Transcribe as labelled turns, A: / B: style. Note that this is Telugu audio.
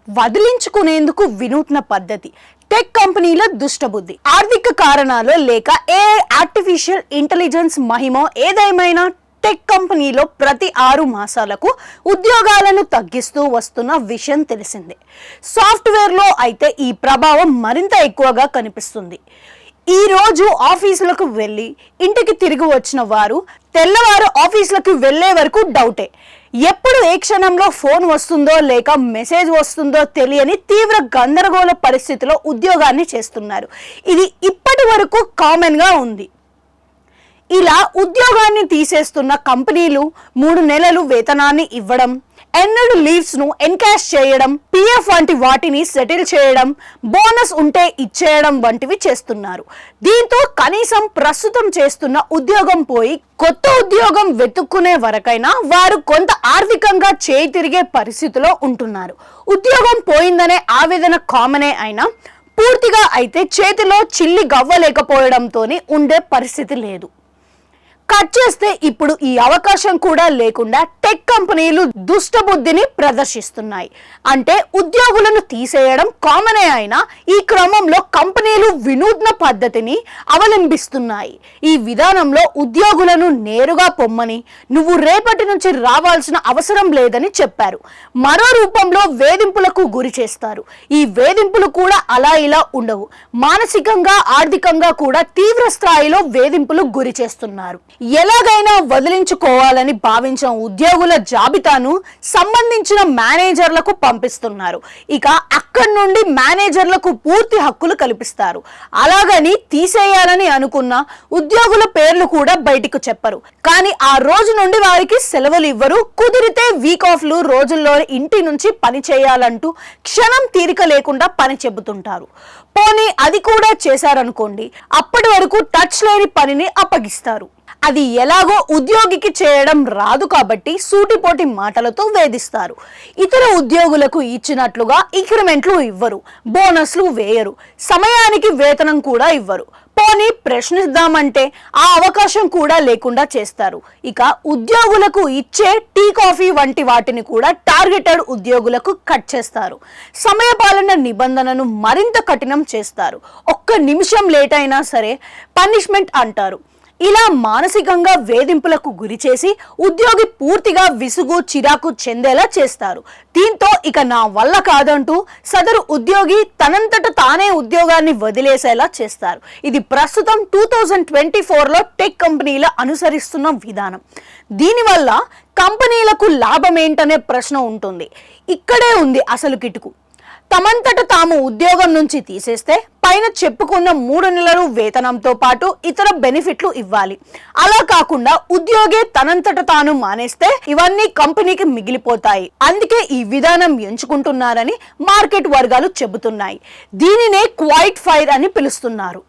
A: వదిలించుకునేందుకు వినూత్న పద్ధతి, టెక్ కంపెనీల దుష్టబుద్ధి, ఆర్థిక కారణాలు లేక ఆర్టిఫిషియల్ ఇంటెలిజెన్స్ మహిమో ఏదేమైనా టెక్ కంపెనీలో ప్రతి 6 మాసాలకు ఉద్యోగాలను తగ్గిస్తూ వస్తున్న విషయం తెలిసిందే. సాఫ్ట్వేర్లో అయితే ఈ ప్రభావం మరింత ఎక్కువగా కనిపిస్తుంది. ఈ రోజు ఆఫీసులకు వెళ్ళి ఇంటికి తిరిగి వచ్చిన వారు తెల్లవారు ఆఫీసులకు వెళ్లే వరకు డౌటే. ఎప్పుడు ఏ క్షణంలో ఫోన్ వస్తుందో లేక మెసేజ్ వస్తుందో తెలియని తీవ్ర గందరగోళ పరిస్థితిలో ఉద్యోగాన్ని చేస్తున్నారు. ఇది ఇప్పటి వరకు కామన్గా ఉంది. ఇలా ఉద్యోగాన్ని తీసేస్తున్న కంపెనీలు 3 నెలలు వేతనాన్ని ఇవ్వడం, ఎన్నడూ లీవ్స్ ను ఎన్కాష్ చేయడం, పిఎఫ్ వంటి వాటిని సెటిల్ చేయడం, బోనస్ ఉంటే ఇచ్చేయడం వంటివి చేస్తున్నారు. దీంతో కనీసం ప్రస్తుతం చేస్తున్న ఉద్యోగం పోయి కొత్త ఉద్యోగం వెతుక్కునే వరకైనా వారు కొంత ఆర్థికంగా చేయి తిరిగే పరిస్థితిలో ఉంటున్నారు. ఉద్యోగం పోయిందనే ఆవేదన కామనే అయినా పూర్తిగా అయితే చేతిలో చిల్లి గవ్వలేకపోవడంతోనే ఉండే పరిస్థితి లేదు. కట్ చేస్తే ఇప్పుడు ఈ అవకాశం కూడా లేకుండా టెక్ కంపెనీలు దుష్టబుద్ధిని ప్రదర్శిస్తున్నాయి. అంటే ఉద్యోగులను తీసేయడం కామనే అయినా ఈ క్రమంలో కంపెనీలు వినూత్న పద్ధతిని అవలంబిస్తున్నాయి. ఈ విధానంలో ఉద్యోగులను నేరుగా పొమ్మని, నువ్వు రేపటి నుంచి రావాల్సిన అవసరం లేదని చెప్పారు. మరో రూపంలో వేధింపులకు గురి చేస్తారు. ఈ వేధింపులు కూడా అలా ఇలా ఉండవు. మానసికంగా, ఆర్థికంగా కూడా తీవ్ర స్థాయిలో వేధింపులు గురి చేస్తున్నారు. ఎలాగైనా వదిలించుకోవాలని భావించిన ఉద్యోగుల జాబితాను సంబంధించిన మేనేజర్లకు పంపిస్తున్నారు. ఇక అక్కడి నుండి మేనేజర్లకు పూర్తి హక్కులు కల్పిస్తారు. అలాగని తీసేయాలని అనుకున్న ఉద్యోగుల పేర్లు కూడా బయటకు చెప్పరు. కానీ ఆ రోజు నుండి వారికి సెలవులు ఇవ్వరు. కుదిరితే వీక్ ఆఫ్లు, రోజుల్లో ఇంటి నుంచి పని చేయాలంటూ క్షణం తీరిక లేకుండా పని చెబుతుంటారు. పోనీ అది కూడా చేశారనుకోండి, అప్పటి వరకు టచ్ లేని పనిని అప్పగిస్తారు. అది ఎలాగో ఉద్యోగికి చేయడం రాదు కాబట్టి సూటిపోటి మాటలతో వేధిస్తారు. ఇతర ఉద్యోగులకు ఇచ్చినట్లుగా ఇంక్రిమెంట్లు ఇవ్వరు, బోనస్లు వేయరు, సమయానికి వేతనం కూడా ఇవ్వరు. పోనీ ప్రశ్నిద్దామంటే ఆ అవకాశం కూడా లేకుండా చేస్తారు. ఇక ఉద్యోగులకు ఇచ్చే టీ, కాఫీ వంటి వాటిని కూడా టార్గెటెడ్ ఉద్యోగులకు కట్ చేస్తారు. సమయపాలన నిబంధనను మరింత కఠినం చేస్తారు. ఒక్క నిమిషం లేట్ అయినా సరే పనిష్మెంట్ అంటారు. ఇలా మానసికంగా వేధింపులకు గురి చేసి ఉద్యోగి పూర్తిగా విసుగు, చిరాకు చెందేలా చేస్తారు. దీంతో ఇక నా వల్ల కాదంటూ సదరు ఉద్యోగి తనంతట తానే ఉద్యోగాన్ని వదిలేసేలా చేస్తారు. ఇది ప్రస్తుతం 2024లో టెక్ కంపెనీల అనుసరిస్తున్న విధానం. దీనివల్ల కంపెనీలకు లాభం ఏంటనే ప్రశ్న ఉంటుంది. ఇక్కడే ఉంది అసలు కిటుకు. తమంతట తాము ఉద్యోగం నుంచి తీసేస్తే పైన చెప్పుకున్న 3 నెలలు వేతనంతో పాటు ఇతర బెనిఫిట్లు ఇవ్వాలి. అలా కాకుండా ఉద్యోగే తనంతట తాను మానేస్తే ఇవన్నీ కంపెనీకి మిగిలిపోతాయి. అందుకే ఈ విధానం ఎంచుకుంటున్నారని మార్కెట్ వర్గాలు చెబుతున్నాయి. దీనినే క్వైట్ ఫైర్ అని పిలుస్తున్నారు.